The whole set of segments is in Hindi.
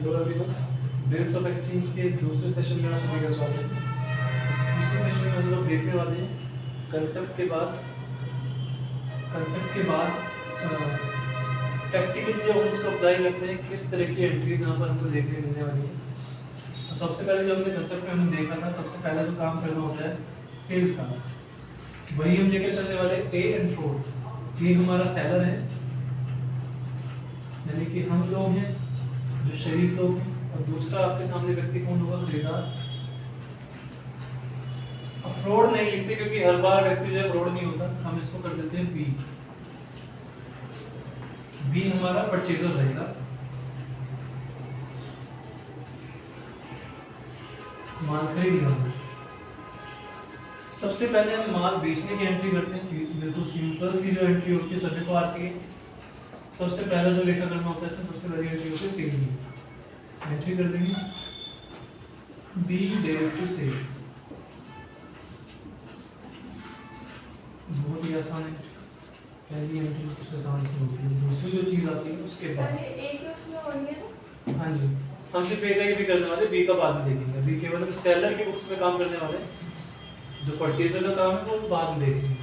बिल्स ऑफ एक्सचेंज के दूसरे सेशन में आप सभी का स्वागत है। इस दूसरे सेशन में हम लोग देखने वाले हैं कंसेप्ट के बाद प्रैक्टिकली जब हम उसको अप्लाई करते हैं किस तरह की एंट्रीज यहाँ पर हमको देखने मिलने वाली है। तो सबसे पहले जो हमने कंसेप्ट में हमने देखा था, सबसे पहला जो काम करना होता है सेल्स का, वही हम लेकर चलने वाले ए एंड फ्रो। ये हमारा सेलर है, यानी कि हम लोग हैं जो शरीक लोग हैं, और दूसरा आपके सामने व्यक्ति कौन होगा? खरीदार। अब फ्रॉड नहीं लिखते क्योंकि हर बार व्यक्ति जो है फ्रॉड नहीं होता, हम इसको कर देते हैं बी। बी हमारा परचेजर रहेगा, माल खरीदने वाला। सबसे पहले हम माल बेचने की एंट्री करते हैं। बिल्कुल सिंपल सी जो एंट्री होती है सभी को आती है। सबसे पहला जो लेखा करना होता है इसमें सबसे पहली एंट्री होती है सेल की। एंट्री कर देंगे बी डेबिट टू सेल्स। बहुत ही आसान है, पहली एंट्री सबसे आसान से होती है। दूसरी जो चीज आती है उसके बाद हाँ जी, हम सिर्फ एक भी करने वाले, बी का बाद में देखेंगे। बी के मतलब सेलर की बुक्स में काम करने वाले, जो परचेजर का काम है वो बाद में देखेंगे।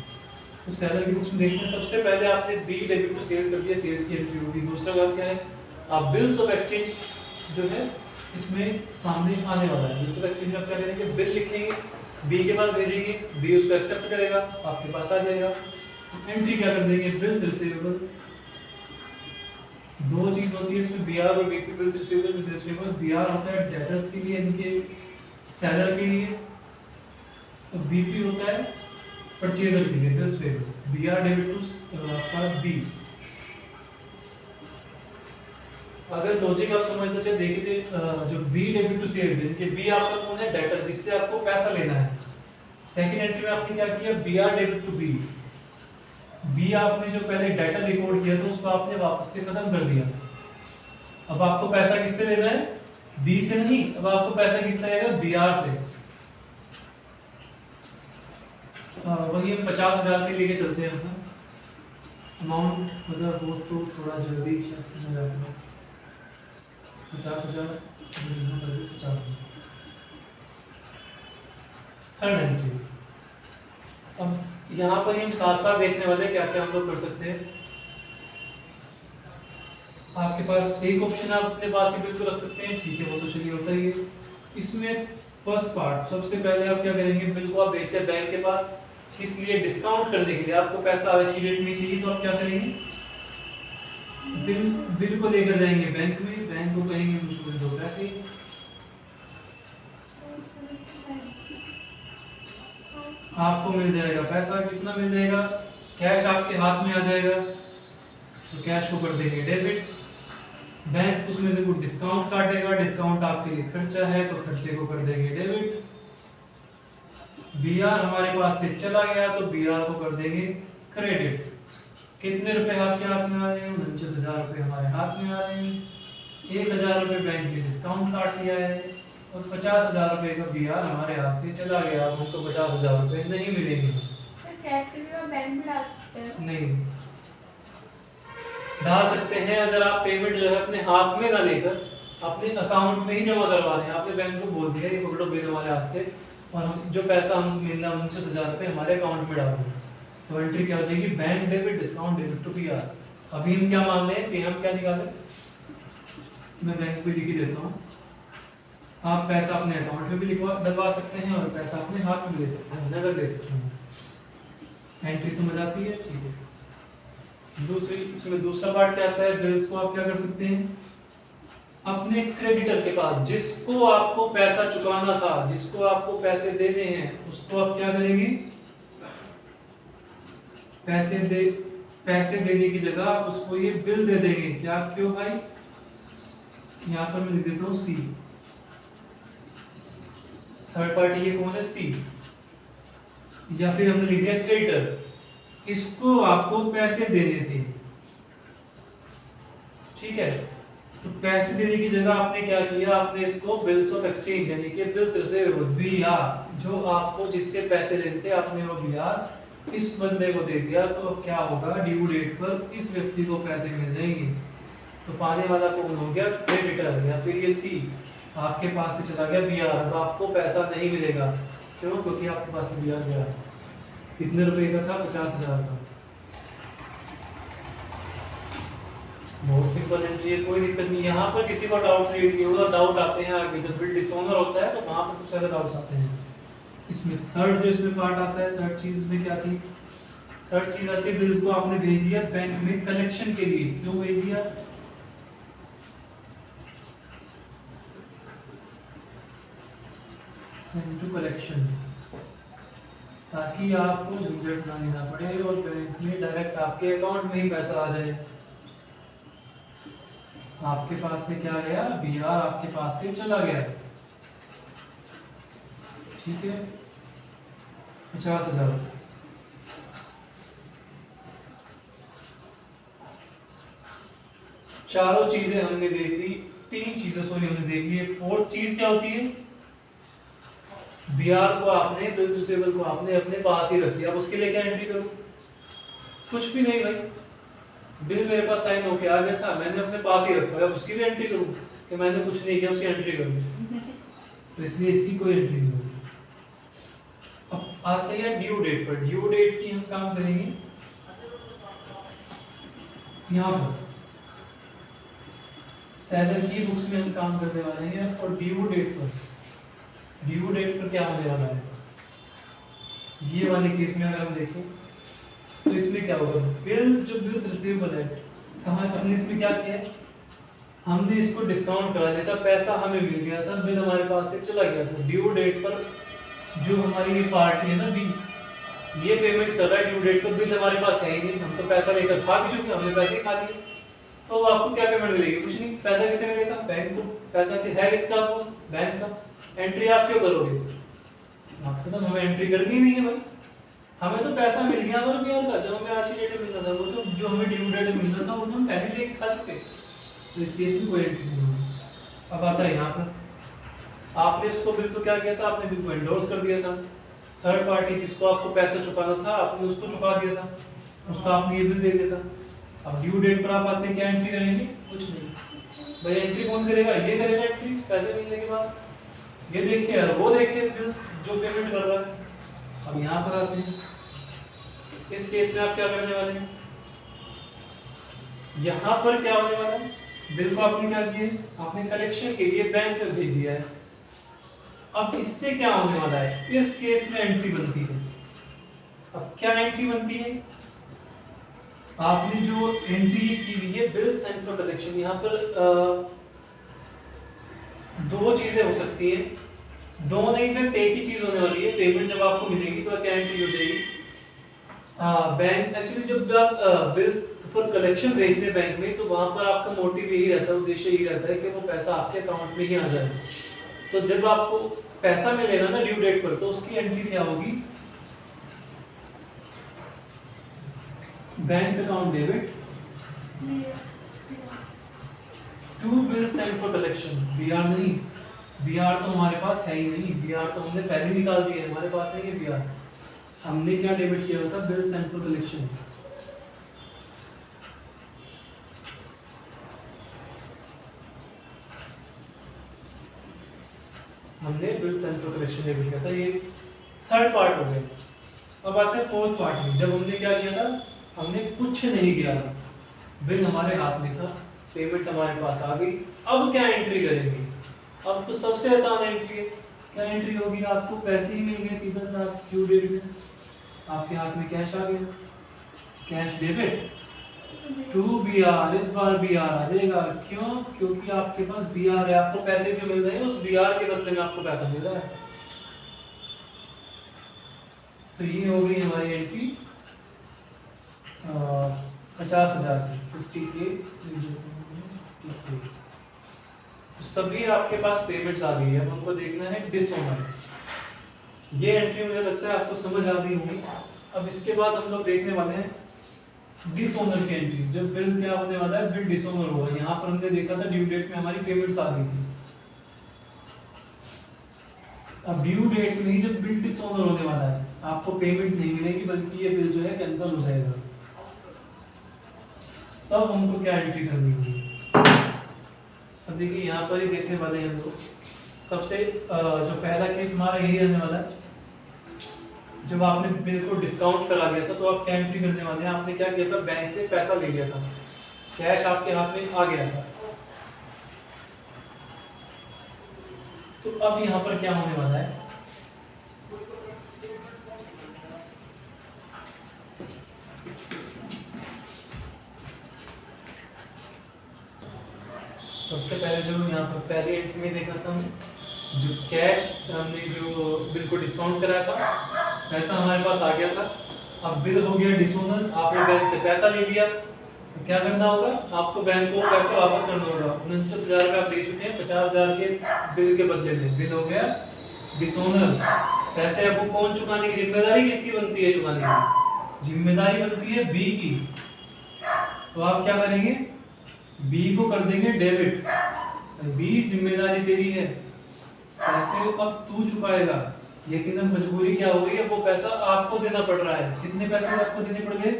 तो सेलर की बुक्स में देखते हैं। सबसे पहले आपने बी डेबिट टू सेल कर दिया, सेल्स की एंट्री होगी। दूसरा काम क्या है? आप बिल्स ऑफ एक्सचेंज जो है इसमें सामने आने वाला है। बिल्स ऑफ एक्सचेंज में आप क्या करेंगे? बिल लिखेंगे, बी के पास भेजेंगे, बी उसको एक्सेप्ट करेगा, आपके पास आ जाएगा। तो एंट्री क्या कर देंगे? Bills receivable. दो चीज होती है इसमें, बीआर और बीपी। बिल्स रिसीवेबल बीआर होता है डेटर्स के लिए, यानी कि सेलर के लिए, तो बीपी होता है परचेजर के लिए, bills payable. BR debit to आपका बी। अगर लॉजिक आप समझना चाहे देखिए, जो बी डेबिट टू सेल, यानी कि बी आपका कौन है? डेटर, जिससे आपको पैसा लेना है। सेकंड एंट्री में आपने क्या किया? BR debit to B. B आपने जो पहले डेटर रिकॉर्ड किया था उसको आपने वापस से खत्म कर दिया। अब आपको पैसा किससे लेना है? बी से नहीं, अब आपको पैसा किससे आएगा? बीआर से। वही हम 50,000 के लेके चलते हैं अपना अमाउंट, अगर वो तो थोड़ा जल्दी समझ आता है। 50,000 50,000। Third entry. अब यहाँ पर हम साथ साथ देखने वाले क्या क्या हम लोग कर सकते हैं। आपके पास एक ऑप्शन आप अपने पास ही बिल्कुल रख सकते हैं, ठीक है, वो तो चलिए होता ही है। इसमें फर्स्ट पार्ट, सबसे पहले आप क्या करेंगे? बिल को आप भेजते हैं बैंक के पास, इसलिए डिस्काउंट करने के लिए आपको पैसा आज की डेट में चाहिए, तो आप क्या करेंगे? बिल को लेकर जाएंगे बैंक में, बैंक को कहेंगे मुझको दो पैसे, आपको मिल जाएगा पैसा। कितना मिल जाएगा? कैश आपके हाथ में आ जाएगा, तो कैश को कर देंगे डेबिट। बैंक उसमें से कुछ डिस्काउंट काटेगा, डिस्काउंट आपके लिए खर्चा है तो खर्चे को कर देंगे डेबिट। बीआर हमारे पास से चला गया तो बीआर को कर देंगे क्रेडिट। कितने रुपए आपके हाथ में आ रहे हैं? 49,000 रुपए हमारे हाथ में आ रहे हैं। 1,000 रुपए बैंक ने डिस्काउंट काट लिया है और 50,000 रुपए का बीआर हमारे हाथ से चला गया। अब हमको 50,000 रुपए नहीं मिलेंगे। कैश के लिए बैंक में डाल सकते हैं? नहीं डाल सकते हैं, अगर आप पेमेंट जो है अपने हाथ में ना लेकर अपने अकाउंट में ही जमा करवा रहे हैं। आपने बैंक को बोल दिया ये पकड़ो बिल हमारे हाथ से, और हम जो पैसा हम मिलना 49,000 रुपए हमारे अकाउंट में डाल दें, तो एंट्री क्या हो जाएगी? Bank debit discount debit to BR. अभी हम क्या मान रहे हैं कि हम क्या निकालें? मैं बैंक पे लिख ही देता हूँ। आप पैसा अपने अकाउंट में भी डलवा सकते हैं और पैसा अपने हाथ में ले सकते हैं, नगद ले सकते हैं। एंट्री समझ आती है? ठीक है। इसमें दूसरा पार्ट क्या आता है? बिल्स को आप क्या कर सकते हैं? अपने क्रेडिटर के पास, जिसको आपको पैसा चुकाना था, जिसको आपको पैसे देने हैं, उसको आप क्या करेंगे? पैसे देने की जगह आप उसको ये बिल दे देंगे। क्या? क्यों भाई? यहाँ पर मैं लिख देता हूँ सी। थर्ड पार्टी ये कौन है? सी। या फिर हमने लिख दिया क्रेडिटर, इसको आपको पैसे देने थे, ठीक है। तो पैसे देने की जगह आपने क्या किया? आपने इसको बिल्स ऑफ एक्सचेंज, यानी कि बिल्स रिसीवेबल, बीआर, जो आपको जिससे पैसे लेने थे आपने वो बीआर इस बंदे को दे दिया। तो अब क्या होगा? ड्यू डेट पर इस व्यक्ति को पैसे मिल जाएंगे। तो पाने वाला कौन हो गया? क्रेडिटर। या फिर ये सी, आपके पास से चला गया बीआर, अब आपको पैसा नहीं मिलेगा। क्यों? क्योंकि आपके पास से बीआर गया। कितने रुपए का था? 50,000 का। बहुत सिंपल एंट्री है, कोई दिक्कत नहीं। यहाँ पर किसी को डाउट क्रिएट किया होगा, डाउट आते हैं आगे जब बिल डिसऑनर होता है तो वहाँ पर सबसे ज्यादा डाउट्स आते हैं। इसमें थर्ड जो इसमें पार्ट आता है, थर्ड चीज में क्या थी? थर्ड चीज आती है, बिल को आपने भेज दिया बैंक में कलेक्शन के लिए। क्यों भेज दिया? सेंड टू कलेक्शन, ताकि आपको झंझट ना लेना पड़े और बैंक में डायरेक्ट आपके अकाउंट में ही पैसा आ जाए। आपके पास से क्या गया? बीआर आपके पास से चला गया। ठीक है, 50,000। चारों चीजें हमने देख ली, तीन चीजें सॉरी हमने देख ली। फोर्थ चीज क्या होती है? बीआर को आपने, बिल्स रिसीवेबल को आपने अपने पास ही रख दिया। अब उसके लिए क्या एंट्री करूं? कुछ भी नहीं भाई, बिल मेरे पास साइन होके आ गया था, मैंने अपने पास ही रखा है। अब उसकी भी एंट्री करूं कि मैंने कुछ नहीं किया, उसकी एंट्री करूं? तो इसलिए इसकी कोई एंट्री नहीं होगी। अब आते हैं ड्यू डेट पर। ड्यू डेट की हम काम करेंगे यहाँ पर, सेलर की बुक्स में हम काम करने वाले हैं। और ड्यू डेट पर, ड्यू डेट पर क्या होने वाला है? ये वाले केस में अगर हम देखें तो इसमें क्या होगा? बिल जो बिल्स रिसीवेबल है, कहाँ हमने इसमें क्या किया है? हमने इसको डिस्काउंट करा दिया था, पैसा हमें मिल गया था, बिल हमारे पास से चला गया था। ड्यू डेट पर जो हमारी ये पार्टी है ना बी, ये पेमेंट कर रहा है ड्यू डेट पर, बिल हमारे पास है ही नहीं, हम तो पैसा लेकर भाग चुके, हमने पैसे खा लिए। तो अब आपको क्या पेमेंट मिलेगी? कुछ नहीं। पैसा किसे मिलेगा? बैंक को। पैसा है किसका? आपको बैंक का। एंट्री आप क्यों करोगे? आपको तो हमें एंट्री करनी नहीं है भाई, हमें तो पैसा मिल गया हमारे बीआर का, जब हमें आज की डेट में मिलना था, वो तो जो हमें ड्यू डेट में मिलना था वो तो हम पहले लेके खा चुके। तो इस केस में कोई एंट्री नहीं होगी। अब आता है यहाँ पर, आपने इसको बिल को क्या किया था? आपने बिल को एंडोर्स कर दिया था। थर्ड पार्टी जिसको आपको पैसा चुकाना था, आपने उसको चुका दिया था, उसको आपने ये बिल दे दिया था। अब ड्यू डेट पर आप आते हैं, क्या एंट्री करेंगे? कुछ नहीं भाई। एंट्री कौन करेगा? ये करेगा एंट्री पैसे मिलने के बाद। ये देखिए यार, वो देखिए बिल जो पेमेंट कर रहा है। अब यहाँ पर आते हैं, इस केस में आप क्या करने वाले हैं? यहाँ पर क्या होने वाला है? बिल को आपने क्या किया? आपने कलेक्शन के लिए बैंक में भेज दिया है। अब इससे क्या होने वाला है? इस केस में एंट्री बनती है। अब क्या एंट्री बनती है? आपने जो एंट्री की हुई है बिल सेंट फॉर कलेक्शन, यहाँ पर दो चीजें हो सकती है, दो नहीं इनफैक्ट एक ही चीज होने वाली है। पेमेंट जब आपको मिलेगी तो क्या एंट्री हो जाएगी? बैंक एक्चुअली जब आप बिल्स फॉर कलेक्शन भेजते हैं बैंक में, तो वहां पर आपका मोटिव यही रहता है, उद्देश्य यही रहता है कि वो पैसा आपके अकाउंट में ही आ जाए। तो जब आपको पैसा मिलेगा ना ड्यू डेट पर, तो उसकी एंट्री क्या होगी? Bank account debit to bill sent for collection. BR नहीं, बीआर तो हमारे पास है ही नहीं, बीआर तो हमने पहले ही निकाल दिया है, हमारे पास नहीं है बीआर। हमने क्या डेबिट किया था? Bill sent for collection. हमने bill sent for collection debit किया था। ये थर्ड पार्ट हो गया। अब आते हैं फोर्थ पार्ट में, जब हमने क्या किया था? हमने कुछ नहीं किया था, बिल हमारे हाथ में था, पेमेंट हमारे पास आ गई। अब क्या एंट्री करेंगे? अब तो सबसे आसान एंट्री है। क्या एंट्री होगी? आपको पैसे ही मिल गए सीधा ड्यू डेट में, आपके हाथ में कैश आ गया, कैश डेबिट टू बीआर। इस बार बीआर आ जाएगा। क्यों? क्योंकि आपके पास बीआर है, आपको पैसे जो मिल रहे हैं उस बीआर के बदले में आपको पैसा मिल रहा है। तो ये हो गई हमारी एंट्री 50,000 की, 50K। तो सभी आपके पास पेमेंट्स आ गई है। अब हमको देखना है डिसऑनर। ये एंट्री मुझे लगता है आपको समझ आ गई होगी। अब इसके बाद हम लोग देखने वाले हैं डिसऑनर की एंट्रीज। जब बिल क्या होने वाला है? बिल डिसऑनर होगा। यहाँ पर हमने देखा था ड्यू डेट में हमारी पेमेंट्स आ गई थी। अब ड्यू डेट्स में ही जब बिल डिसऑनर होने वाला है, आपको पेमेंट नहीं मिलेगी, बल्कि ये बिल जो है कैंसिल हो जाएगा। तब हमको क्या एंट्री करनी होगी? तो देखिए यहाँ पर ही देखने वाले हैं हम लोग। सबसे जो पहला केस हमारा यही रहने वाला है। जब आपने बिल को डिस्काउंट करा दिया था तो आप क्या एंट्री करने वाले हैं? आपने क्या किया था? बैंक से पैसा ले लिया था, कैश आपके हाथ में आ गया था। तो अब यहाँ पर क्या होने वाला है? सबसे पहले जो यहाँ पर पहली एंट्री में देखा था हमने, जो कैश हमने जो बिल को डिस्काउंट कराया था, पैसा हमारे पास आ गया था। अब बिल हो गया डिसोनर, आपने बैंक से पैसा ले लिया। तो क्या करना होगा? आपको बैंक को पैसे वापस करना होगा। 49,000 रुपये आप दे चुके हैं, 50,000 के बिल के बदले में। बिल हो गया डिसोनर। पैसे आपको कौन चुकाने की जिम्मेदारी किसकी बनती है? चुकाने की जिम्मेदारी बनती है बी की। तो आप क्या करेंगे? बी को कर देंगे डेबिट। बी जिम्मेदारी तेरी है, पैसे अब तू चुकाएगा। लेकिन अब मजबूरी क्या हो गई है? वो पैसा आपको देना पड़ रहा है। कितने पैसे आपको देने पड़ गए?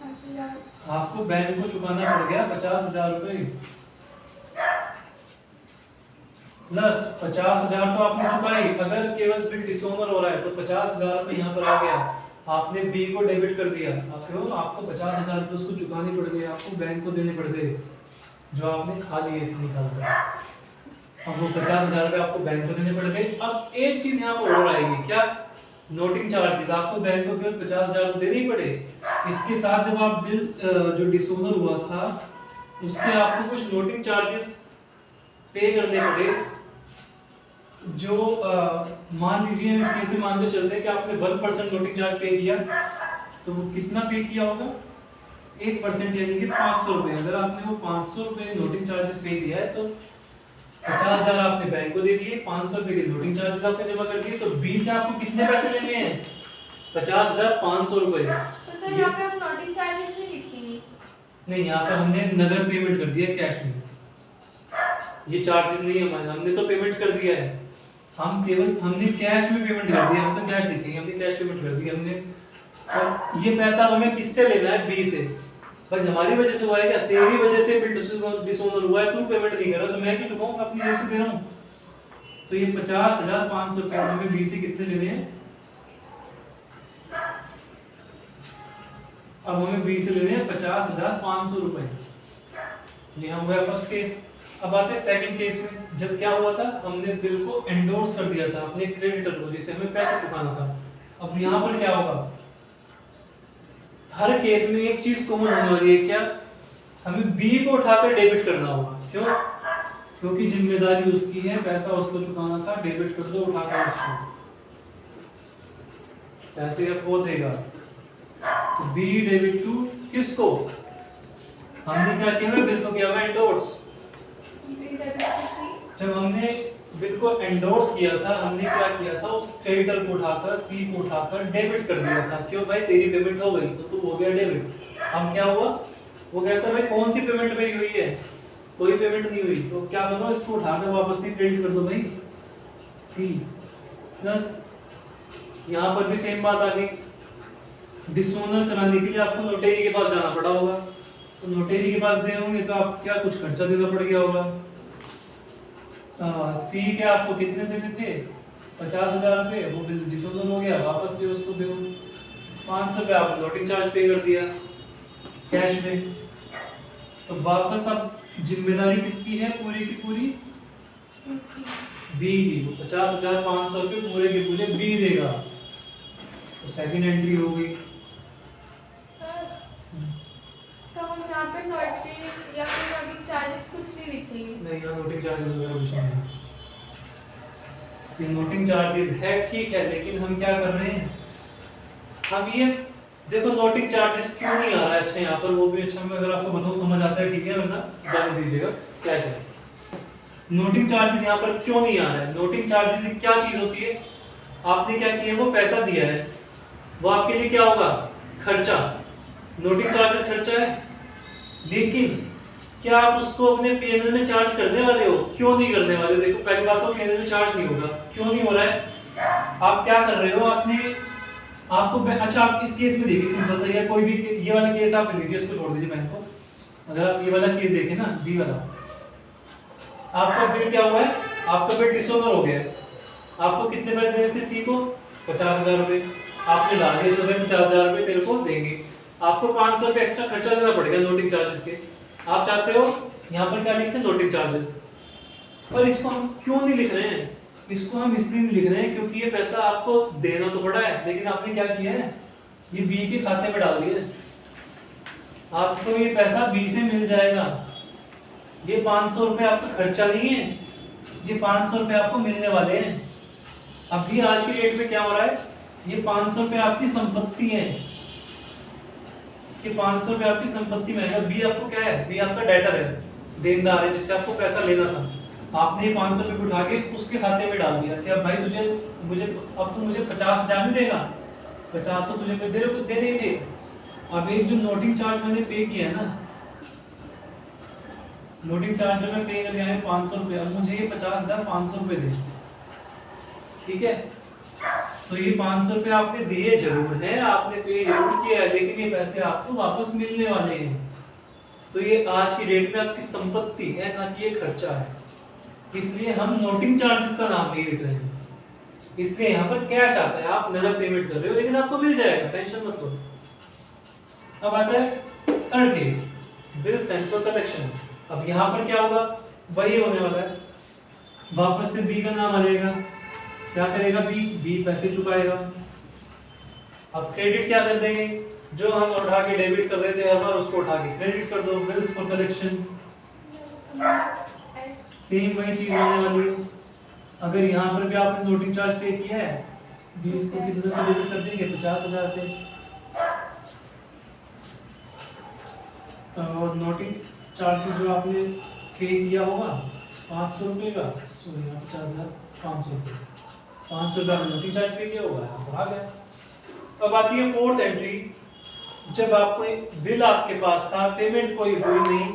60,000। आपको बैंक को चुकाना पड़ गया 50,000 रुपए प्लस 50,000 तो आपने चुकाई। अगर केवल बिल डिसोनर हो रहा है तो 50,000 रुपए यहाँ पर आ गया। आपने बी को डेबिट कर दिया, आपको 50,000 रुपए उसको चुकाने पड़ गए, आपको बैंक को देने पड़ गए जो आपने खा लिए थे निकाल कर। अब वो 50,000 रुपए आपको बैंक को देने पड़ गए। अब एक चीज यहाँ पर और आएगी, क्या? Noting charges. आपको बैंक को केवल 50,000 तो देने ही पड़े। इसके साथ जब आप बिल जो डिसोनर हुआ था उसके आपको कुछ नोटिंग चार्जेस पे करने पड़े। जो मान लीजिए हम इस केस में मान के चलते हैं कि आपने 1% नोटिंग चार्ज पे किया, तो वो कितना पे किया होगा? 1%, यानी कि 500 रुपये। अगर आपने वो 500 रुपये नोटिंग चार्जेस पे किया है तो 50,000 आपने बैंक को दे दिए, 500 रुपये के नोटिंग चार्जेस आपने जमा कर दिए। तो बी से आपको कितने पैसे लेने हैं? 50,500 रुपये। तो सर यहाँ पे आप नोटिंग चार्जेस नहीं लिखेंगे? नहीं, यहाँ पर हमने नगद पेमेंट कर दिया कैश में। ये चार्जेस नहीं है हमारे, हमने तो पेमेंट कर दिया है। हमने कैश में पेमेंट कर दिया। हम तो कैश लिखेंगे, हमने कैश पेमेंट कर दी हमने। और ये पैसा हमें किससे लेना है? बी से। भाई हमारी वजह से हुआ है क्या? तेरी वजह से बिल डिसोनर हुआ है, तू पेमेंट नहीं कर रहा तो मैं क्यों चुकाऊंगा? अपनी जेब से दे रहा हूँ। तो ये 50,500 रुपये हमें बी से कितने लेने हैं? अब हमें बी से लेने हैं 50,500 रुपये। ये हम हुआ फर्स्ट केस। अब आते हैं सेकंड केस में। जब क्या हुआ था? हमने बिल को एंडोर्स कर दिया था अपने क्रेडिटर को, जिसे हमें पैसे चुकाना था। अब यहाँ पर क्या होगा? हर केस में एक चीज कॉमन होने वाली है, क्या? हमें बी को उठाकर डेबिट करना होगा। क्यों? क्योंकि जिम्मेदारी उसकी है, पैसा उसको चुकाना था। डेबिट कर दो उठाकर उसको, पैसे अब वो देगा। तो बी डेबिट टू किसको? हमने क्या किया? बिल को किया हुआ एंडोर्स। जब हमने बिल को एंडोर्स किया था, हमने क्या किया था? उस क्रेडिटर को उठाकर, सी को उठाकर डेबिट कर दिया था। क्यों भाई? तेरी पेमेंट हो गई तो तू हो गया डेबिट। अब क्या हुआ? वो कहता है भाई कौन सी पेमेंट मेरी हुई है? कोई पेमेंट नहीं हुई। तो क्या करो? इसको उठाकर वापस से क्रेडिट कर दो भाई, सी। प्लस यहाँ पर भी सेम बात आ गई। डिसोनर कराने के लिए आपको नोटेरी के पास जाना पड़ा होगा। तो नोटेरी के पास गए होंगे तो आप क्या कुछ खर्चा देना पड़ गया होगा। सी के आपको कितने देने थे? 50,000 रुपये। वो बिल डिसोनर हो गया, वापस से उसको दो 500 रुपये आपने नोटिंग चार्ज पे कर दिया कैश में। तो वापस अब जिम्मेदारी किसकी है? पूरी की पूरी बी की। 50,500 रुपये पूरे के पूरे बी देगा। तो सेकंड एंट्री हो गई। तो हम यहाँ पे नोटरी या फिर नोटिंग चार्जेस कुछ नहीं लिखेंगे? नहीं, यहाँ नोटिंग चार्जेस वगैरह कुछ नहीं है। ये नोटिंग चार्जेस है, ठीक है, लेकिन हम क्या कर रहे हैं? हम ये देखो नोटिंग चार्जेस क्यों नहीं आ रहा है? अच्छा यहाँ पर वो भी अच्छा, मैं अगर आपको बताऊँ समझ आता है, ठीक है, वरना जाने दीजिएगा क्या है। नोटिंग चार्जेस यहाँ पर क्यों नहीं आ रहा है? नोटिंग चार्जेस क्या चीज होती है? आपने क्या किया? वो पैसा दिया है, वो आपके लिए क्या होगा? खर्चा। नोटिंग चार्जेस खर्चा है, लेकिन क्या आप उसको अपने पीएनएल में चार्ज करने वाले हो? क्यों नहीं करने वाले? देखो पहली बात तो पीएनएल में चार्ज नहीं होगा। क्यों नहीं हो रहा है? आप क्या कर रहे हो? आपको अच्छा, आप इस केस में देखिए, सिंपल सा है। कोई भी ये वाला केस आप लीजिए, इसको छोड़ दीजिए बैंक को। अगर आप ये वाला केस देखें ना, बी वाला, आपका बिल क्या हुआ है, आपका बिल डिसऑनर हो गया है। आपको कितने पैसे देने थे सी को, 50,000 रुपये। आपने डाल दिए, 50,000 रुपये तेरे को देंगे। आपको 500 रुपये एक्स्ट्रा खर्चा देना पड़ेगा नोटिंग चार्जेस के। आप चाहते हो यहाँ पर क्या लिखते हैं, नोटिंग चार्जेस। पर इसको हम क्यों नहीं लिख रहे हैं, इसको हम इसलिए नहीं लिख रहे हैं क्योंकि ये पैसा आपको देना तो पड़ा है, लेकिन आपने क्या किया है, ये बी के खाते में डाल दिया है। आपको ये पैसा बी से मिल जाएगा। ये 500 रुपये आपका खर्चा नहीं है, ये 500 रुपये आपको मिलने वाले हैं। अभी आज के डेट में क्या हो रहा है, ये 500 रुपये आपकी संपत्ति है, कि 500 रुपये आपकी संपत्ति में है। बी आपको क्या है, बी आपका डेटर है, देनदार है, जिससे आपको पैसा लेना था। आपने ये 500 रुपये उठा के उसके खाते में डाल दिया कि अब भाई मुझे अब तू मुझे 50,000 नहीं देगा, 50 तो तुझे मैं दे देंगे। अब एक जो नोटिंग चार्ज मैंने पे किया है ना, नोटिंग चार्ज जो मैं पे कर गया है 500 रुपये, अब मुझे ये 50,500 रुपये दे, ठीक है। तो ये 500 रुपये आपने दिए जरूर है, आपने पे जरूर किया है, लेकिन ये पैसे आपको वापस मिलने वाले हैं। तो ये आज की डेट में आपकी संपत्ति है, ना कि ये खर्चा है। इसलिए हम नोटिंग चार्जेस का नाम नहीं लिख रहे हैं। इसलिए यहाँ पर कैश आता है, आप नगद पेमेंट कर रहे हो, लेकिन आपको मिल जाएगा, टेंशन मत लो। अब आता है third case, bill sent for collection. अब यहाँ पर क्या होगा, वही होने वाला है, वापस से बी का नाम आ जाएगा। क्या करेगा बी पैसे चुकाएगा। अब क्रेडिट क्या कर देंगे, जो हम उठा के डेबिट कर रहे थे हमारा, उसको उठा के क्रेडिट कर दो, बिल्स फॉर कलेक्शन। सेम वही चीज होने वाली है। अगर यहाँ पर भी आपने नोटिंग चार्ज पे किया है, 20 को कितने से डेबिट कर देंगे, 50,000 से। और नोटिंग चार्जेस जो आपने पे किया होगा 500 रुपये का, सॉरी 50,500 रुपये, 500 रुपये नोटिंग चार्ज पे किया होगा, आपको आ गया। अब आती है फोर्थ एंट्री, जब आपको बिल आपके पास था, पेमेंट कोई हुई नहीं,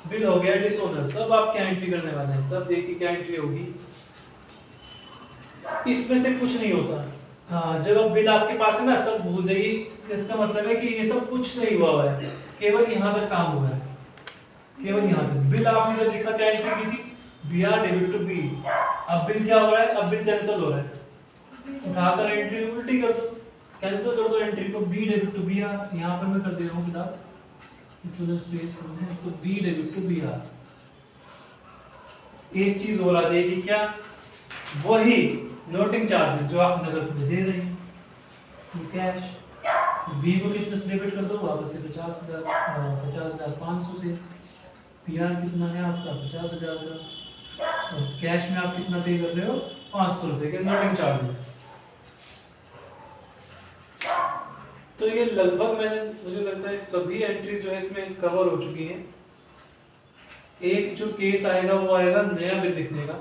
बिल हो गया डिसऑनर, तब आप क्या एंट्री करने वाले हैं। तब देखिए क्या एंट्री होगी, इसमें से कुछ नहीं होता। हाँ, जब अब बिल आपके पास है ना, तब भूल जाइए, इसका मतलब है कि ये सब कुछ नहीं हुआ है, केवल यहाँ तक काम हुआ है, केवल यहाँ तक। बिल आपने जब लिखा क्या एंट्री की थी, B R debit to B. अब बिल क्या हो रहा है, अब बिल कैंसिल हो रहा है, उठाकर एंट्री उल्टी कर दो, कैंसिल कर दो एंट्री को, B debit to B R. यहाँ पर मैं कर दे रहा हूँ फिलहाल इधर स्पेस है, तो B debit to B R. एक चीज और आ जाएगी, क्या, वही नोटिंग चार्जेस जो आप नगद में दे रहे हैं, कैश। बी को कितने से डेबिट कर दो, वापस से 50,500 से। पीआर कितना है आपका, 50,000 का, और कैश में आप कितना पे कर रहे हो, 500 रुपये के नोटिंग चार्जेस। तो ये लगभग मुझे लगता है सभी एंट्रीज जो है इसमें कवर हो चुकी हैं। एक जो केस आएगा वो आएगा नया बिल लिखने का,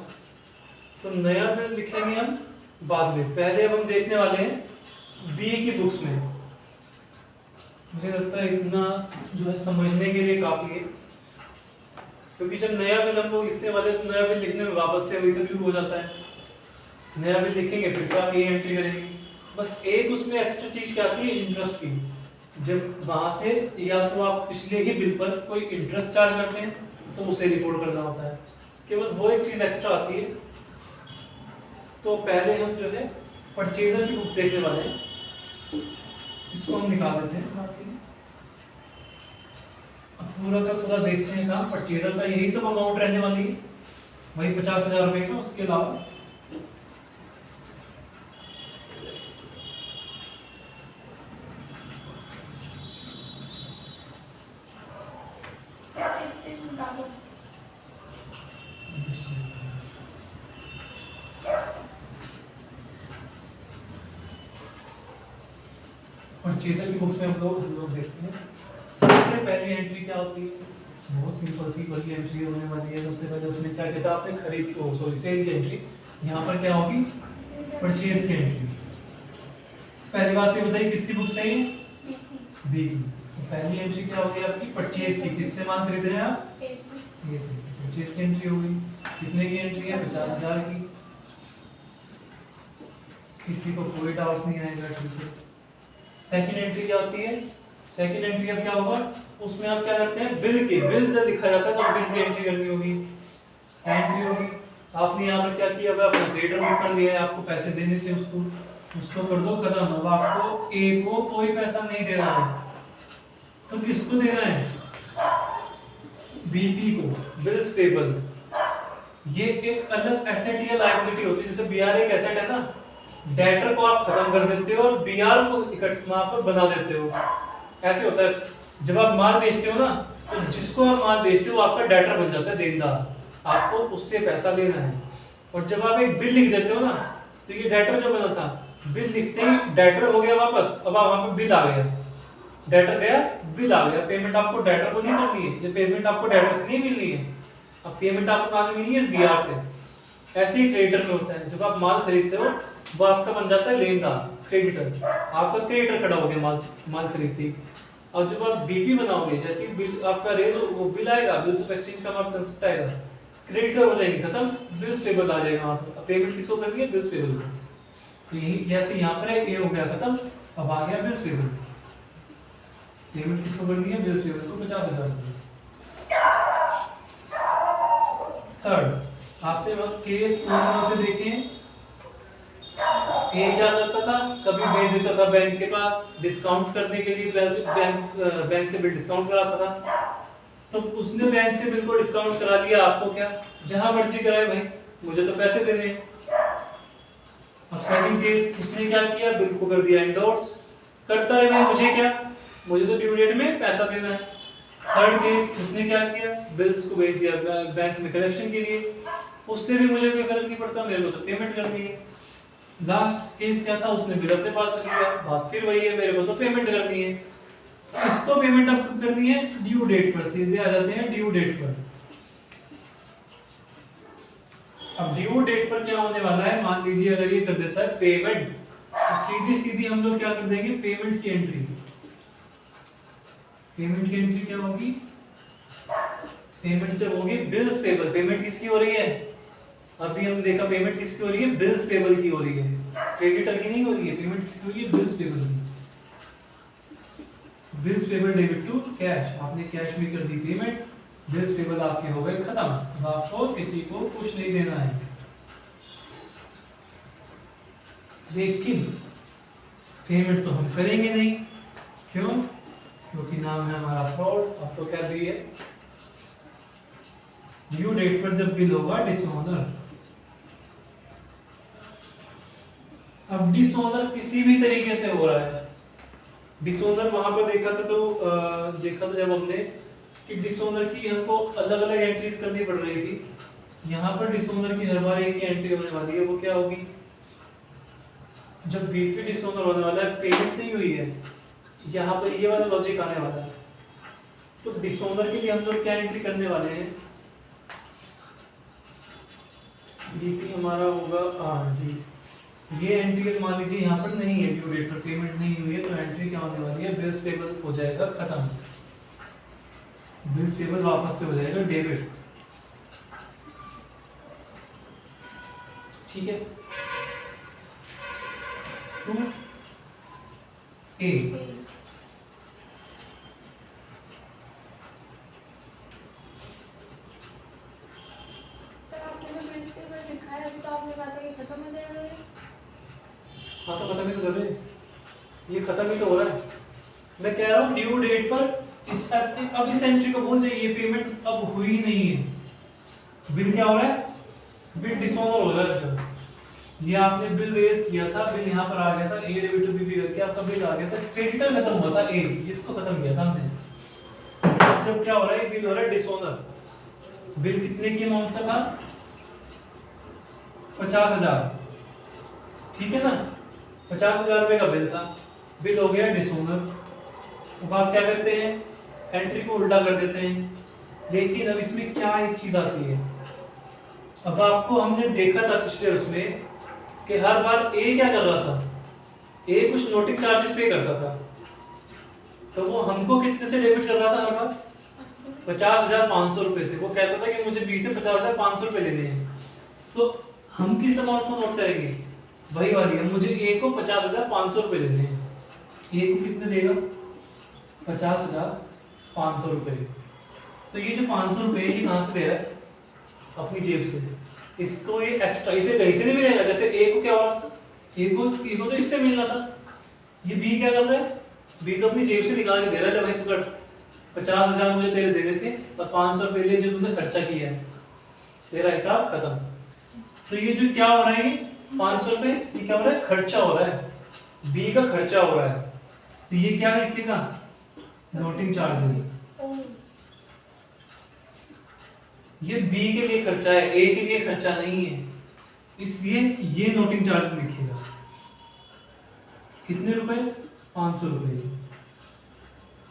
तो नया बिल लिखेंगे हम बाद में। पहले अब हम देखने वाले हैं बी की बुक्स में। मुझे लगता है इतना जो है समझने के लिए काफी है, क्योंकि जब नया बिल हम लोग लिखने वाले तो नया बिल लिखने में वापस से वही सब शुरू हो जाता है। नया बिल लिखेंगे फिर से आप ये एंट्री करेंगे। बस एक उसमें एक्स्ट्रा चीज क्या आती है, इंटरेस्ट की। जब वहां से या तो आप पिछले ही बिल पर कोई इंटरेस्ट चार्ज करते हैं तो उसे रिपोर्ट करना होता है, केवल वो एक चीज एक्स्ट्रा आती है। तो पहले हम जो है परचेजर की बुक्स देखने वाले हैं, इसको हम निकाल देते हैं आपके लिए। अब पूरा का पूरा देखते हैं काम परचेजर का, यही सब अमाउंट रहने वाली है, वही 50,000 रुपये का, उसके अलावा परचेजर की बुक्स में हम लोग देखते हैं। सबसे पहली एंट्री क्या होती है, बहुत सिंपल सी पहली एंट्री होने वाली है। सबसे पहले उसमें क्या कहता है, आपने खरीद सॉरी सेल की एंट्री, यहाँ पर क्या होगी, परचेज की एंट्री। पहली बात ये बताइए किसकी बुक्स है, बी की। तो पहली एंट्री क्या होगी आपकी, परचेज की, किससे माल खरीद रहे हैं आप, ए से। परचेज की एंट्री हो गई, कितने की एंट्री है, 50,000 की। किसी को कोई डाउट नहीं आएगा, ठीक है। सेकंड एंट्री क्या होती है, सेकंड एंट्री अब क्या होगा, उसमें आप क्या करते हैं, बिल की, बिल जब लिखा जाता है तो बिल की एंट्री करनी होगी। एंट्री होगी। आपने यहाँ पर क्या किया, अब अपना क्रेडिटर नोट कर लिया है, आपको पैसे देने थे उसको कर दो खत्म। अब आपको ए को कोई पैसा नहीं देना है, तो किसको देना है, बीपी को, बिल्स पेबल। ये एक अलग एसेट या लायबिलिटी होती है। जैसे बीआर एक एसेट है ना, डेटर को आप खत्म कर देते हो और बीआर को वहां पर बना देते हो। ऐसे होता है जब आप माल बेचते हो ना, तो जिसको आप माल बेचते हो आपका डेटर बन जाता है देनदार, आपको उससे पैसा लेना है। और जब आप एक बिल लिख देते हो ना, तो ये डेटर जो बना था, बिल लिखते ही डेटर हो गया वापस, अब वहां पे बिल आ गया, डेटर गया बिल आ गया। पेमेंट आपको डेटर को नहीं करनी है, ये पेमेंट आपको डेटर से नहीं मिलनी है। अब पेमेंट आपको कहां से मिलनी है, इस बीआर से। ऐसे ही क्रेडिटर में होता है, जब आप माल खरीदते हो वो आपका बन जाता है लेनदार, क्रेडिटर, आपका क्रेडिटर खड़ा हो गया माल खरीदते ही। और जब आप बीपी बनाओगे, जैसे बिल आपका रेज वो बिल आएगा, बिल्स ऑफ एक्सचेंज का आपका कंसेप्ट आएगा, क्रेडिटर हो जाएगी खत्म, बिल्स पेबल आ जाएगा वहां पर। पेमेंट किसको करनी है, बिल्स पेबल को। तो यही जैसे यहाँ पर है, ए हो गया खत्म, अब आ गया बिल्स पेबल। पेमेंट किसको करनी है, बिल्स पेबल को 50,000 रुपये। थर्ड, आपने वक्त केस से देखें, ए क्या करता था, कभी भेज देता था बैंक के पास डिस्काउंट करने के लिए, बैंक से बिल डिस्काउंट कराता था। तो उसने बैंक से बिल को डिस्काउंट करा लिया, आपको क्या, जहां मर्जी कराए भाई, मुझे तो पैसे देने हैं। अब सेकंड केस, उसने क्या किया, बिल को कर दिया एंडोर्स, करता रहे भाई, मुझे क्या, मुझे तो ड्यू डेट में पैसा देना है। थर्ड केस, उसने क्या किया, बिल्स को भेज दिया बैंक में कलेक्शन के लिए, उससे भी मुझे कोई फर्क नहीं पड़ता, मेरे को तो पेमेंट करनी है। लास्ट केस क्या था, उसने बिल अपने पास रख लिया, बात फिर वही है, मेरे को तो पेमेंट करनी है। तो इसको पेमेंट अब करनी है ड्यू डेट पर, सीधे आ जाते हैं ड्यू डेट पर। अब ड्यू डेट पर क्या होने वाला है, मान लीजिए अगर ये कर देता है पेमेंट, तो सीधी सीधी हम लोग क्या कर देंगे, पेमेंट की एंट्री। पेमेंट की एंट्री क्या होगी, पेमेंट जब होगी बिल्स पेबल, पेमेंट किसकी हो रही है, अभी हम देखा पेमेंट किसकी हो रही है, बिल्स पेबल की हो रही है, क्रेडिटर की नहीं हो रही है, पेमेंट किसकी हो रही है, बिल्स पेबल की। Bills payable debit to cash, आपने कैश में कर दी पेमेंट, बिल्स पेबल आपके हो गए खत्म। अब आपको किसी को कुछ नहीं देना है। लेकिन पेमेंट तो हम करेंगे नहीं, क्यों, क्योंकि नाम है हमारा फ्रॉड। अब तो क्या दी है, ड्यू डेट पर जब बिल होगा डिसऑनर। अब डिसऑनर किसी भी तरीके से हो रहा है, डिसऑनर वहां पर देखा था, तो देखा था जब हमने कि डिसऑनर की हमको अलग अलग एंट्रीज करनी पड़ रही थी। यहाँ पर डिसऑनर की हर बार एक ही एंट्री होने वाली है, वो क्या होगी, जब बीपी डिसऑनर होने वाला है, पेमेंट नहीं हुई है, यहाँ पर ये वाला लॉजिक आने वाला है। तो डिसऑनर के लिए हम लोग क्या एंट्री करने वाले हैं, बीपी हमारा होगा, हाँ जी, ये एंट्री मान लीजिए यहाँ पर नहीं है, ड्यू डेट पर पेमेंट नहीं हुई है, तो एंट्री क्या होने वाली है, बिल्स पेबल हो जाएगा खत्म, बिल्स पेबल वापस से हो जाएगा डेबिट। ठीक है, टू ए, हाँ तो खत्म ही तो कर रहे हैं, ये खत्म ही तो हो रहा है। मैं कह रहा हूँ ड्यू डेट पर अब इस एंट्री को भूल जाइए, पेमेंट अब हुई नहीं है। बिल क्या हो रहा है, बिल डिसऑनर हो रहा है। जो ये आपने बिल रेज किया था, बिल यहाँ पर आ गया था, ए डेबिट टू बीपी करके आपका बिल आ गया था, क्रेडिटर खत्म हुआ था ए, जिसको खत्म किया था हमने। जब क्या हो रहा है, बिल हो रहा है डिसऑनर। बिल कितने की अमाउंट का था, 50,000, ठीक है ना, 50,000 रुपए का बिल था, बिल हो गया डिसऑनर। अब आप क्या करते हैं, एंट्री को उल्टा कर देते हैं। लेकिन अब इसमें क्या एक चीज आती है, अब आपको हमने देखा था पिछले उसमें कि हर बार ए क्या कर रहा था, ए कुछ नोटिंग चार्जेस पे करता था, तो वो हमको कितने से डेबिट कर रहा था हर बार, 50,500 रुपए से। वो कहता था कि मुझे बी से 50,500 रुपए लेने हैं, तो हम किस अमाउंट को नोट करेंगे, वही वाली है, मुझे ए को 50,500 रुपए देने हैं। ए को कितने देगा, 50,500 रुपए। तो ये जो 500 रुपए ये कहाँ से दे रहा है, अपनी जेब से। इसको ये एक्स्ट्रा, इसे कहीं से नहीं मिलेगा। जैसे ए को क्या हो रहा था, ए को तो इससे मिलना था। ये बी क्या कर रहा है, बी तो अपनी जेब से निकाल के दे रहा है, ले भाई पकड़ 50,000 मुझे तेरे दे देते और 500 रुपये लिए जो तूने खर्चा किया है, तेरा हिसाब खत्म। तो ये जो क्या हो रहा है, ये 500 रुपये, ये क्या हो रहा है, खर्चा हो रहा है, बी का खर्चा हो रहा है। तो ये क्या लिखेगा, नोटिंग चार्जेस। ये बी के लिए खर्चा है, ए के लिए खर्चा नहीं है, इसलिए ये नोटिंग चार्जेस लिखेगा। कितने रुपए, 500 रुपए।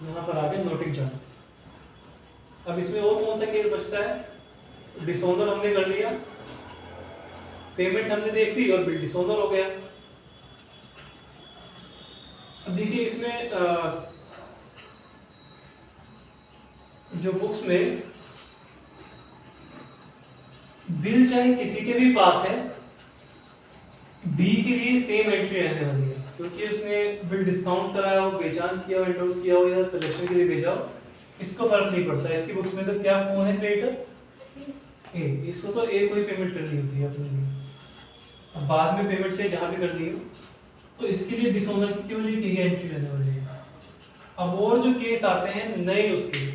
यहाँ पर आ गए नोटिंग चार्जेस। अब इसमें और कौन सा केस बचता है, डिसऑनर हमने कर लिया, पेमेंट हमने देख ली और बिल डिसऑनर हो गया। अब देखिए इसमें जो बुक्स में बिल चाहे किसी के भी पास है, बी के लिए सेम एंट्री रहने वाली है, क्योंकि उसने बिल डिस्काउंट कराया हो, बेचान किया हो, एंडोर्स किया हो या कलेक्शन के लिए भेजा हो, इसको फर्क नहीं पड़ता। इसकी बुक्स में तो क्या कौन है क्रेडिटर, ए, इसको तो ए को ही पेमेंट करनी होती है अपने लिए। अब बाद में पेमेंट चाहिए जहां भी करनी हो, तो इसके लिए डिसऑनर की केवल एक ही एंट्री रहने वाली है। अब और जो केस आते हैं नए, उसके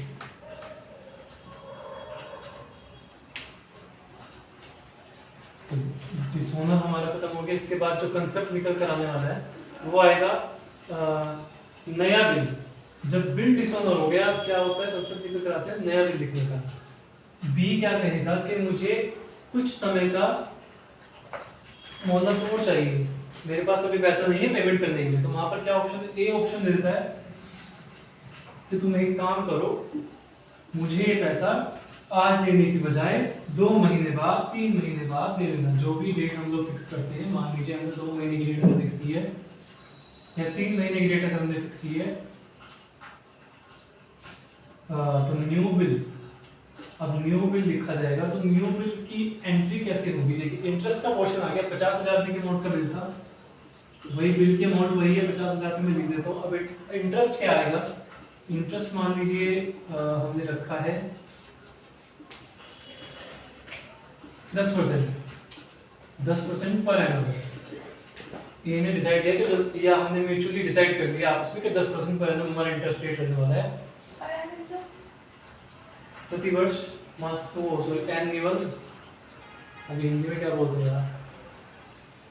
डिसऑनर हमारा खत्म हो गया। इसके बाद जो कंसेप्ट निकल कर आने वाला है वो आएगा नया बिल। जब बिल डिसऑनर हो गया, क्या होता है, कंसेप्ट निकल कर आता है नया बिल लिखने का। बी क्या कहेगा कि मुझे कुछ समय का मोहलत और चाहिए, मेरे पास अभी पैसा नहीं है पेमेंट करने के लिए। तो वहां पर क्या ऑप्शन, ए ऑप्शन दे देता है कि तुम एक काम करो, मुझे ये पैसा आज देने की बजाय 2 महीने बाद, 3 महीने बाद दे देना। जो भी डेट हम लोग फिक्स करते हैं, मान लीजिए हमने 2 महीने की डेट फिक्स की है या 3 महीने की डेट अगर हमने फिक्स की है, तो न्यू बिल, अब न्यू बिल लिखा जाएगा। तो न्यू बिल की एंट्री कैसे होगी, देखिए इंटरेस्ट का पोर्शन आ गया, 50,000 रुपये के अमाउंट का बिल था, वही बिल की अमाउंट वही है, 50,000 रुपये में लिख देता हूँ। अब इंटरेस्ट क्या आएगा, इंटरेस्ट मान लीजिए हमने रखा है 10% पर एनम। ये ने डिसाइड किया कि, या हमने म्यूचुअली डिसाइड कर लिया आपस में कि 10% पर एनम हमारा इंटरेस्ट रेट रहने वाला है प्रति वर्ष। मास तो सॉरी एनुअल, अभी हिंदी में क्या बोलते हैं यार,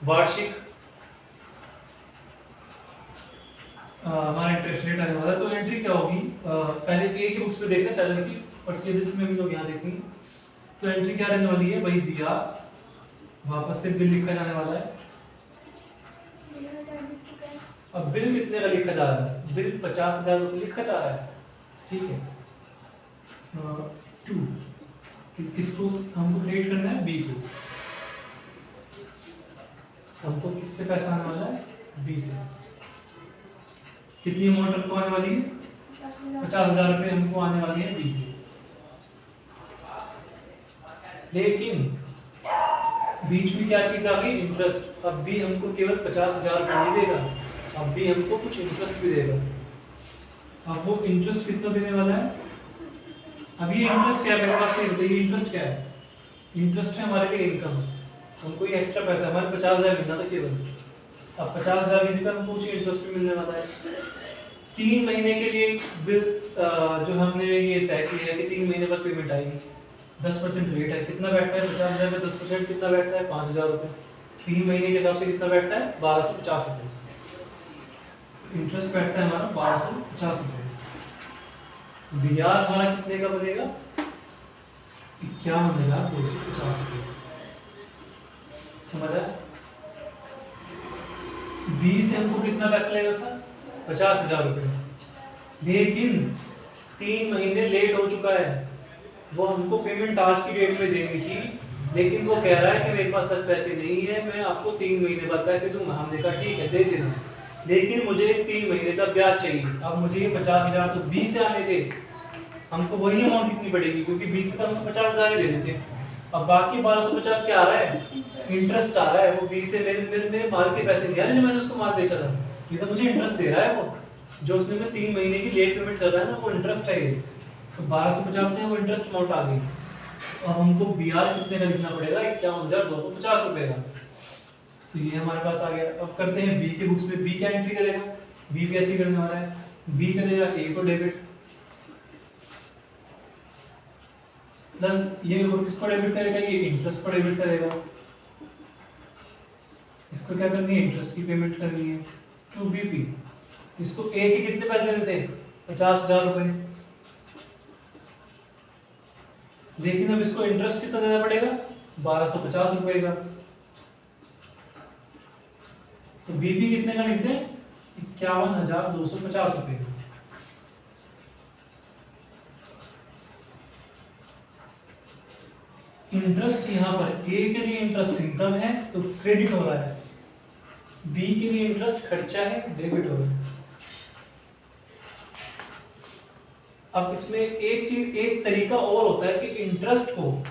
वार्षिक हमारा इंटरेस्ट रेट आने वाला है। तो एंट्री क्या होगी, पहले ए की बुक्स पे देखना, सैलरी की परचेज में भी लोग यहाँ देखेंगे। तो एंट्री क्या रहने वाली है भाई, दिया, वापस से बिल लिखा जाने वाला है। अब बिल कितने का लिखा जा रहा है, बिल 50,000 रुपये लिखा जा रहा है, ठीक है। 2 किसको हमको क्रिएट करना है, बी को। हमको किससे पैसा आने वाला है, बी से। कितनी अमाउंट हमको आने वाली है, 50,000 रुपये हमको आने वाली है बी से। लेकिन बीच में क्या चीज आ गई, इंटरेस्ट। अब भी हमको केवल 50,000 रुपये नहीं देगा, अब भी हमको कुछ इंटरेस्ट भी देगा। अब वो इंटरेस्ट कितना देने वाला है, अब ये इंटरेस्ट क्या है, पहले बात ये बताइए, इंटरेस्ट क्या है, इंटरेस्ट है हमारे लिए इनकम। हमको ये एक्स्ट्रा पैसा, हमारे 50,000 मिलना था केवल, अब 50,000 की जगह हमको कुछ इंटरेस्ट भी मिलने वाला है। 3 महीने के लिए बिल जो हमने ये तय किया है कि 3 महीने बाद पेमेंट आएगी, 10% रेट है, कितना बैठता है 50,000 में 10% कितना बैठता है, 5,000 रुपये। 3 महीने के हिसाब से कितना बैठता है, 1250 रुपये। इंटरेस्ट बैठता है हमारा 1250 रुपये। ब्याज हमारा कितने का बनेगा, 51,250 रुपये। समझ आया। बी से हमको कितना पैसा लेना था, 50,000 रुपये, लेकिन 3 महीने लेट हो चुका है। वो हमको पेमेंट आज की डेट में देनी थी, लेकिन वो कह रहा है कि मेरे पास आज पैसे नहीं है, मैं आपको 3 महीने बाद पैसे दूंगा। हमने कहा ठीक है दे देना, लेकिन मुझे इस 3 महीने का ब्याज चाहिए। अब मुझे ये 50,000 तो बी से आने थे, हमको वही अमाउंट कितनी पड़ेगी, क्योंकि बी से तो हमको 50,000 ही दे देते हैं। अब बाकी 1250 क्या आ रहा है, इंटरेस्ट आ रहा है। वो बी से मेरे माल के पैसे दिया जो मैंने उसको माल बेचा था, ये तो मुझे इंटरेस्ट दे रहा है। वो जो उसने मैं 3 महीने की लेट पेमेंट कर रहा है ना, वो इंटरेस्ट है ये। तो 1250 में वो इंटरेस्ट अमाउंट आ गई। और हमको बी आर कितने का लिखना पड़ेगा, 51,250 रुपये का। तो ये हमारे पास आ गया। अब करते हैं बी के बुक्स में, बी क्या एंट्री करेगा, बी भी ऐसे ही करने वाला है। बी करेगा ए को डेबिट प्लस ये और किसको डेबिट करेगा, ये इंटरेस्ट को डेबिट करेगा। इसको क्या करनी है, इंटरेस्ट की पेमेंट करनी है टू बीपी। इसको ए के कितने पैसे देने थे, 50,000 रुपए। लेकिन अब इसको इंटरेस्ट कितना देना पड़ेगा, 1250 रुपए का। तो बीपी कितने का लिख दें, 51,250 रुपए का। इंटरेस्ट यहाँ पर ए के लिए इंटरेस्ट इनकम है तो क्रेडिट हो रहा है, बी के लिए इंटरेस्ट खर्चा है, डेबिट हो रहा है। अब इसमें एक चीज, एक तरीका और होता है कि इंटरेस्ट को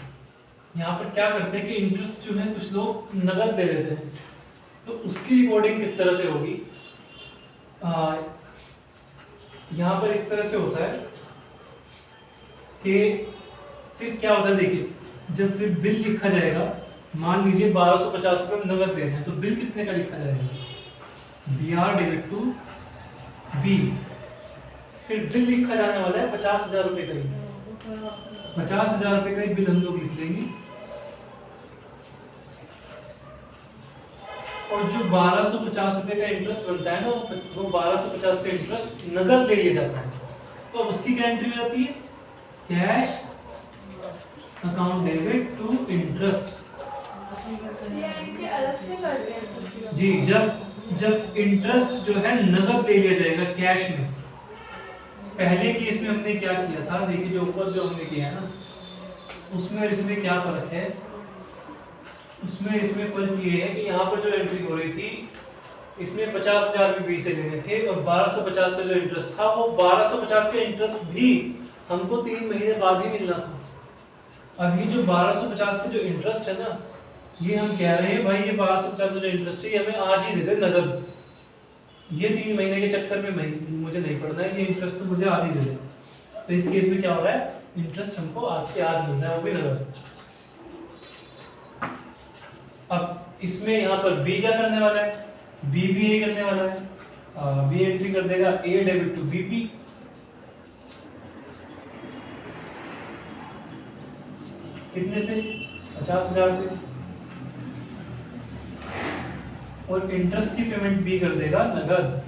यहाँ पर क्या करते हैं कि इंटरेस्ट जो है कुछ लोग नगद ले लेते हैं, तो उसकी रिकॉर्डिंग किस तरह से होगी, यहाँ पर इस तरह से होता है कि फिर क्या होता है, देखिए जब फिर बिल लिखा जाएगा, मान लीजिए 1250 रुपये में नगद लेना है, तो बिल कितने का लिखा जाएगा, B R debit to B. फिर बिल लिखा जाने वाला है 50,000 रुपये का ही, 50,000 रुपये का ही बिल हम लोग लिख लेंगे। और जो 1250 रुपये का इंटरेस्ट बनता है ना, वो 1250 का इंटरेस्ट नगद ले लिया जाता है। तो उसकी क्या एंट्री हो जाती है, cash account debit to interest. ये एंट्री अलग से करते हैं जी, जब इंटरेस्ट जो है नगद ले लिया जाएगा कैश में। पहले केस में हमने क्या किया था, देखिए जो ऊपर जो हमने किया है ना, उसमें और इसमें क्या फर्क है, उसमें इसमें फर्क ये है कि यहाँ पर जो एंट्री हो रही थी, इसमें 50,000 भी बी से लेने थे, और 1250 का जो इंटरेस्ट था, वो 1250 का इंटरेस्ट भी हमको 3 महीने बाद ही मिलना था। अब ये जो 1250 का जो इंटरेस्ट है ना, ये हम कह रहे हैं भाई ये 1250 का जो इंटरेस्ट है ये हमें आज ही दे दे नगद, ये 3 महीने के चक्कर में मुझे नहीं पड़ना है, ये इंटरेस्ट तो मुझे आज ही दे दे। तो इस केस में क्या हो रहा है, इंटरेस्ट हमको आज के आज मिल रहा है, वो भी नगद। अब इसमें यहाँ पर बी क्या करने वाला है, बी भी ए करने वाला है। बी एंट्री कर देगा ए डेबिट टू बीपी, कितने से, 50,000 से। और इंटरेस्ट की पेमेंट बी कर देगा नगद,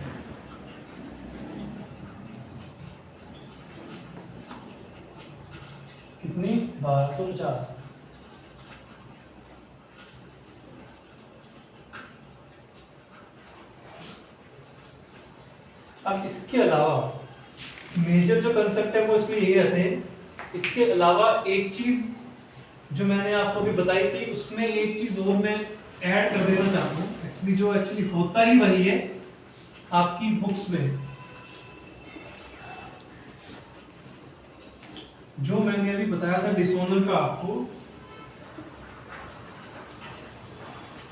कितनी, 1250। अब इसके अलावा मेजर जो कंसेप्ट है वो इसमें ये रहते हैं। इसके अलावा एक चीज जो मैंने आपको भी बताई थी, उसमें एक चीज और मैं ऐड कर देना चाहता हूँ। एक्चुअली होता ही वही है आपकी बुक्स में, जो मैंने अभी बताया था डिसोनर का आपको,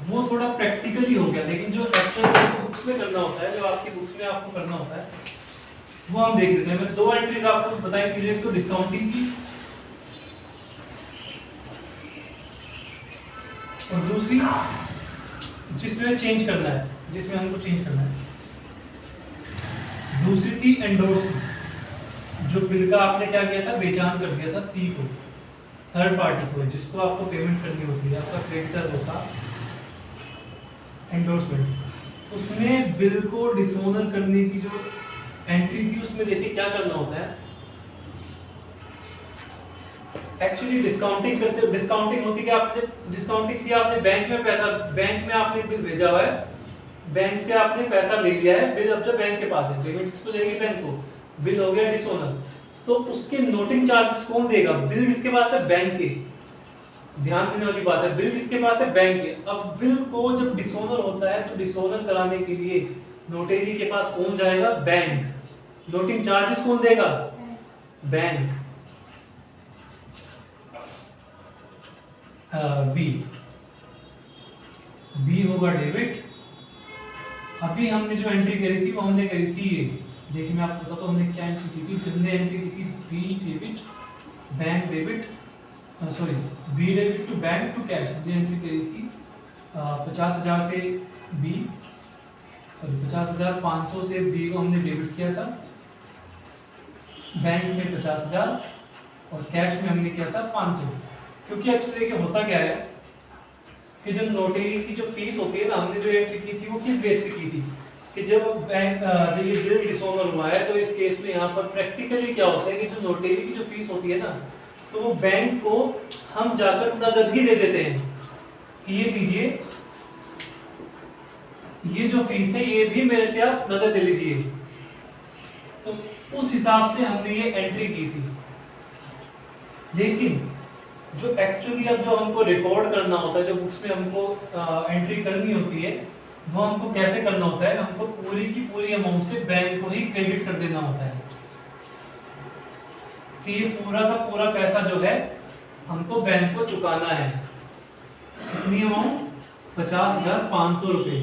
वो थोड़ा प्रैक्टिकली हो गया, लेकिन जो एक्चुअल बुक्स में करना होता है, जो आपकी बुक्स में आपको करना होता है, वो हम देख लेते हैं। मैं 2 एंट्रीज आपको बताई थी, एक तो डिस्काउंटिंग की और दूसरी जिसमें चेंज करना है, जिसमें हमको चेंज करना है। दूसरी थी एंडोर्स, जो बिल का आपने क्या किया था, बेचान कर दिया था सी को, थर्ड पार्टी को, जिसको आपको पेमेंट करनी होती है, आपका क्रेडिटर होता एंडोर्समेंट। उसमें बिल को डिसोनर करने की जो एंट्री थी, उसमें देखिए क्या करना होता है। एक्चुअली डिस्काउंटिंग करते, डिस्काउंटिंग होती क्या, आपने डिस्काउंटिंग थी, आपने बैंक में पैसा, बैंक में आपने बिल भेजा हुआ है, बैंक से आपने पैसा ले लिया है, बिल अब जब बैंक के पास है, पेमेंट किसको देगी, बैंक को, बिल हो गया डिसोनर। तो उसके नोटिंग चार्जेस कौन देगा, बिल किसके पास है, बैंक के। ध्यान देने वाली बात है, बिल किसके पास है, बैंक के। अब बिल को जब डिसोनर होता है, तो डिसोनर कराने के लिए नोटेरी के पास कौन जाएगा, बैंक। नोटिंग चार्जेस कौन देगा, बैंक। बी होगा डेबिट। अभी हमने जो एंट्री करी थी वो हमने करी थी ये, देखिए मैं आपको बताता हूँ हमने क्या एंट्री की थी। हमने एंट्री की थी B debit, bank debit, sorry, B debit to bank to cash, हमने एंट्री करी थी 50,000 से बी, सॉरी 50,500 से बी को हमने डेबिट किया था, बैंक में 50,000 और कैश में हमने किया था 500। क्योंकि एक्चुअली देखिए होता क्या है कि जो नोटरी की जो फीस होती है ना, हमने जो एंट्री की थी वो किस बेस पे की थी कि जब बैंक जब ये बिल डिसऑनर हुआ है, तो इस केस में यहाँ पर प्रैक्टिकली क्या होता है कि जो नोटरी की जो फीस होती है ना, तो वो बैंक को हम जाकर नगद ही दे देते हैं कि ये लीजिए, ये जो फीस है ये भी मेरे से आप नगद ले लीजिए। तो उस हिसाब से हमने ये एंट्री की थी। लेकिन जो एक्चुअली अब जो हमको रिकॉर्ड करना होता है, जो बुक्स में हमको एंट्री करनी होती है, वो हमको कैसे करना होता है, हमको पूरी की पूरी अमाउंट से बैंक को ही क्रेडिट कर देना होता है कि ये पूरा का पूरा पैसा जो है हमको बैंक को चुकाना है। कितनी अमाउंट? 50,500 रुपए।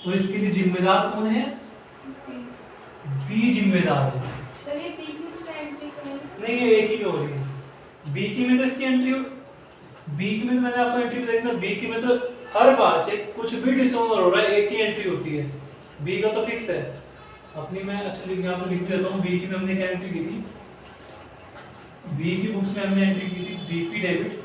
और इसके लिए जिम्मेदार कौन है? बी जिम्मेदार है। सर ये बी की उसमें एंट्री करेंगे? नहीं, ये एक ही में हो रही है। बी की में तो इसकी एंट्री बी की में तो मैंने आपको एंट्री देखना, बी की में तो हर बार चाहे कुछ भी डिसऑनर हो रहा है एक ही एंट्री होती है, बी का तो फिक्स है। अपनी मैं अच्छा यहाँ पर लिख देता हूँ, बी की में हमने क्या एंट्री की थी, बी की बुक्स में हमने एंट्री की थी BP debit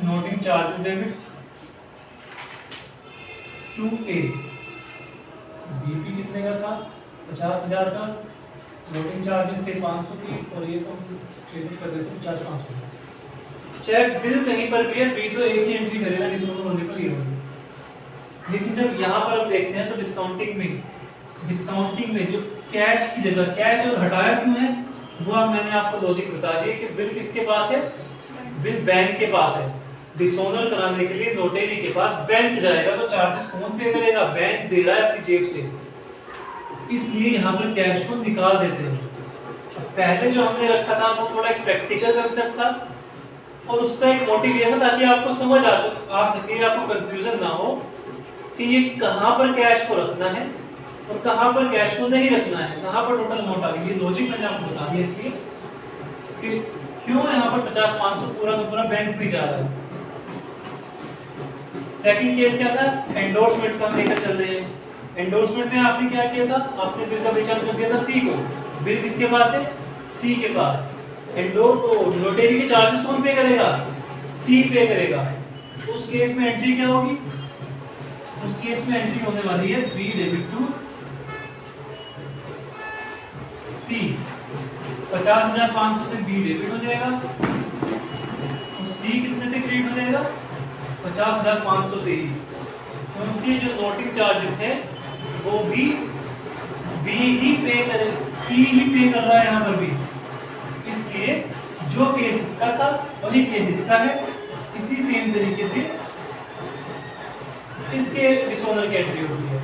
noting charges debit to A. BP कितने का था? 50,000 का। नोटिंग चार्जेस थे 500 की, और ये तो क्रेडिट कर देते हैं 50-500। चाहे बिल कहीं पर भी है, बी तो एक ही एंट्री करेगा डिसऑनर होने पर ये होगी। लेकिन जब यहाँ पर हम देखते हैं तो डिस्काउंटिंग में जो कैश की जगह कैश और हटाया क्यों है, वो अब मैंने आपको लॉजिक बता दिया कि बिल किसके पास है, बिल बैंक के पास है। डिसऑनर कराने के लिए नोटरी के पास बैंक जाएगा, तो चार्जेस कौन पे करेगा? बैंक दे रहा है अपनी जेब से, इसलिए यहाँ पर कैश को निकाल देते हैं। पहले जो हमने रखा था वो थोड़ा एक प्रैक्टिकल कंसेप्ट था, और उसका एक मोटिव यह था ताकि आपको समझ आ सके, आपको कंफ्यूजन ना हो कि ये कहाँ पर कैश को रखना है और कहाँ पर कैश को नहीं रखना है, कहाँ पर टोटल अमाउंट आ रही है। लॉजिक मैंने आपको बता दिया, इसलिए कि क्यों यहाँ पर 50-500 पूरा का पूरा बैंक भी जा रहा है। सेकंड केस क्या था? एंडोर्समेंट का हम लेकर चल रहे हैं। एंडोर्समेंट में आपने क्या किया था? आपने बिल का बेचान कर दिया था सी को। बिल किसके पास है? सी के पास। नोटरी के चार्जेस कौन पे करेगा? सी पे करेगा। तो उस केस में एंट्री क्या होगी? उस केस में एंट्री होने वाली है बी डेबिट टू सी। 50,500 से बी डेबिट हो जाएगा, और सी कितने से क्रेडिट हो जाएगा? 50,500 से ही, क्योंकि जो नोटिंग चार्जेस है वो भी बी ही पे करे, सी ही पे कर रहा है यहाँ पर भी। इसलिए जो केस इसका था वही केस इसका है। इसी सेम तरीके से इसके डिसऑनर की एंट्री होती है।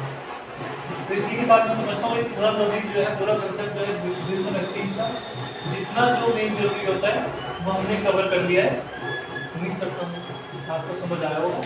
तो इसी के साथ मैं समझता हूँ पूरा लॉजिक जो है, पूरा कंसेप्ट जो है बिल्स ऑफ एक्सचेंज का, जितना जो मेन जरूरी होता है वो हमने कवर कर लिया है। उम्मीद करता हूँ आपको समझ आया होगा।